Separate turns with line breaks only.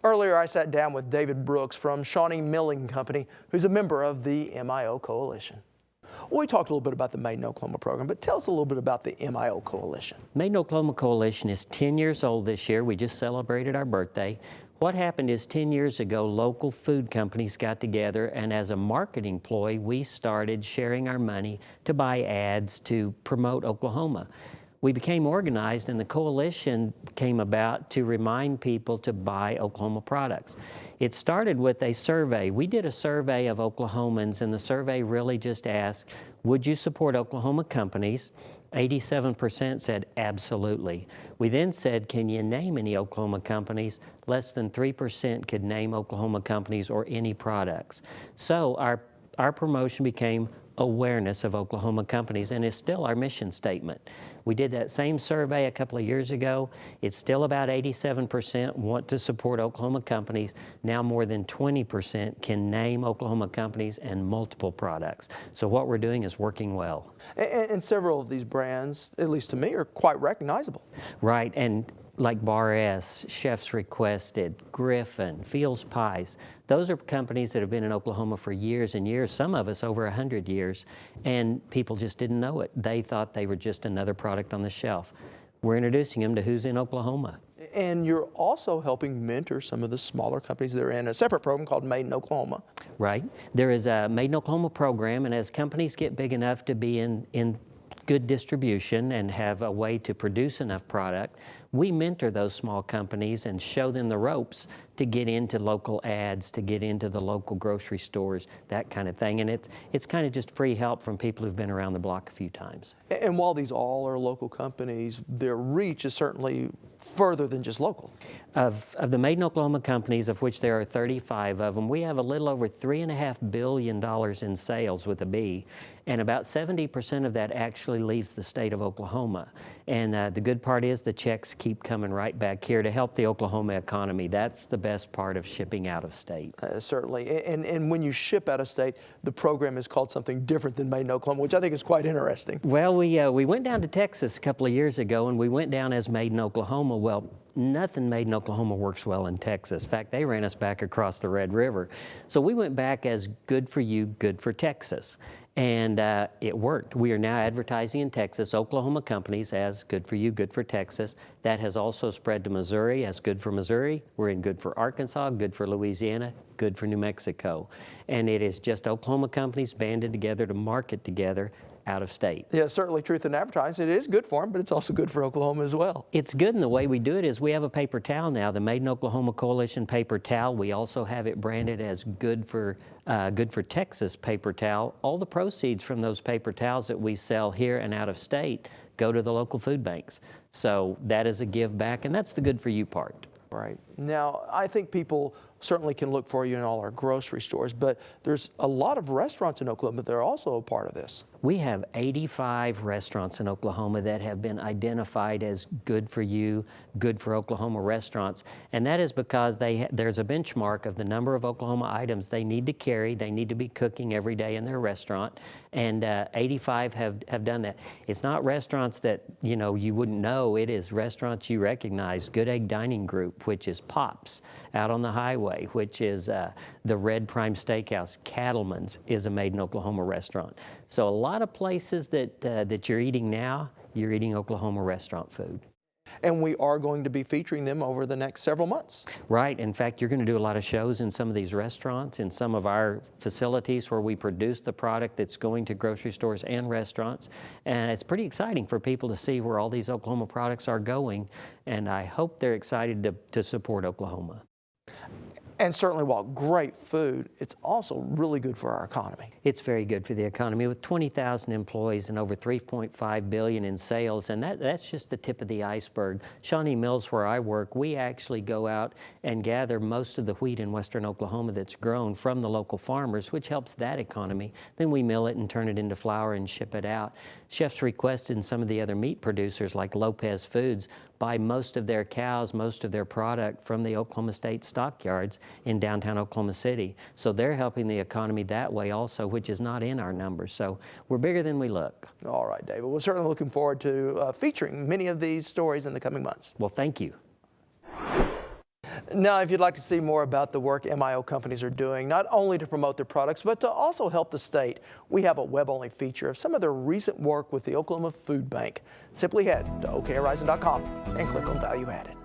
Earlier, I sat down with David Brooks from Shawnee Milling Company, who's a member of the MIO Coalition. Well, we talked a little bit about the Made in Oklahoma program, but tell us a little bit about the MIO Coalition.
Made in Oklahoma Coalition is 10 years old this year. We just celebrated our birthday. What happened is 10 years ago, local food companies got together, and as a marketing ploy, we started sharing our money to buy ads to promote Oklahoma. We became organized, and the coalition came about to remind people to buy Oklahoma products. It started with a survey. We did a survey of Oklahomans, and the survey really just asked, would you support Oklahoma companies? 87% said absolutely. We then said, can you name any Oklahoma companies? Less than 3% could name Oklahoma companies or any products. So our promotion became awareness of Oklahoma companies, and is still our mission statement. We did that same survey a couple of years ago. It's still about 87% want to support Oklahoma companies. Now more than 20% can name Oklahoma companies and multiple products. So what we're doing is working well.
And several of these brands, at least to me, are quite recognizable.
Right, and like Bar S, Chef's Requested, Griffin, Fields Pies. Those are companies that have been in Oklahoma for years and years, some of us over 100 years, and people just didn't know it. They thought they were just another product on the shelf. We're introducing them to who's in Oklahoma.
And you're also helping mentor some of the smaller companies that are in a separate program called Made in Oklahoma.
Right. There is a Made in Oklahoma program, and as companies get big enough to be in good distribution and have a way to produce enough product, we mentor those small companies and show them the ropes to get into local ads, to get into the local grocery stores, that kind of thing. And it's kind of just free help from people who've been around the block a few times.
And while these all are local companies, their reach is certainly further than just local.
Of the Made in Oklahoma companies, of which there are 35 of them, we have a little over $3.5 billion in sales with a B, and about 70% of that actually leaves the state of Oklahoma. And the good part is the checks keep coming right back here to help the Oklahoma economy. That's the best part of shipping out of state.
Certainly. And when you ship out of state, the program is called something different than Made in Oklahoma, which I think is quite interesting.
Well, we went down to Texas a couple of years ago, and we went down as Made in Oklahoma. Well, nothing made in Oklahoma works well in Texas. In fact, they ran us back across the Red River. So we went back as good for you, good for Texas. And it worked. We are now advertising in Texas, Oklahoma companies as good for you, good for Texas. That has also spread to Missouri as good for Missouri. We're in good for Arkansas, good for Louisiana, good for New Mexico. And it is just Oklahoma companies banded together to market together out of state.
Yeah, certainly truth in advertising. It is good for them, but it's also good for Oklahoma as well.
It's good, and the way we do it is we have a paper towel now, the Made in Oklahoma Coalition paper towel. We also have it branded as good for Texas paper towel. All the proceeds from those paper towels that we sell here and out of state go to the local food banks. So that is a give back, and that's the good for you part.
Right. Now, I think people certainly can look for you in all our grocery stores, but there's a lot of restaurants in Oklahoma that are also a part of this.
We have 85 restaurants in Oklahoma that have been identified as good for you, good for Oklahoma restaurants, and that is because there's a benchmark of the number of Oklahoma items they need to carry. They need to be cooking every day in their restaurant, and 85 have done that. It's not restaurants that you wouldn't know. It is restaurants you recognize. Good Egg Dining Group, which is Pops out on the highway, which is the Red Prime Steakhouse. Cattleman's is a Made in Oklahoma restaurant. So a lot of places that you're eating now, you're eating Oklahoma restaurant food.
And we are going to be featuring them over the next several months.
Right. In fact, you're going to do a lot of shows in some of these restaurants, in some of our facilities where we produce the product that's going to grocery stores and restaurants. And it's pretty exciting for people to see where all these Oklahoma products are going. And I hope they're excited to support Oklahoma.
And certainly, while great food, it's also really good for our economy.
It's very good for the economy with 20,000 employees and over $3.5 billion in sales, and that's just the tip of the iceberg. Shawnee Mills, where I work, we actually go out and gather most of the wheat in western Oklahoma that's grown from the local farmers, which helps that economy. Then we mill it and turn it into flour and ship it out. Chef's Requested and some of the other meat producers like Lopez Foods buy most of their cows, most of their product from the Oklahoma State stockyards in downtown Oklahoma City. So they're helping the economy that way also, which is not in our numbers. So we're bigger than we look.
All right, David. We're certainly looking forward to featuring many of these stories in the coming months.
Well, thank you.
Now, if you'd like to see more about the work MIO companies are doing, not only to promote their products, but to also help the state, we have a web-only feature of some of their recent work with the Oklahoma Food Bank. Simply head to okhorizon.com and click on Value Added.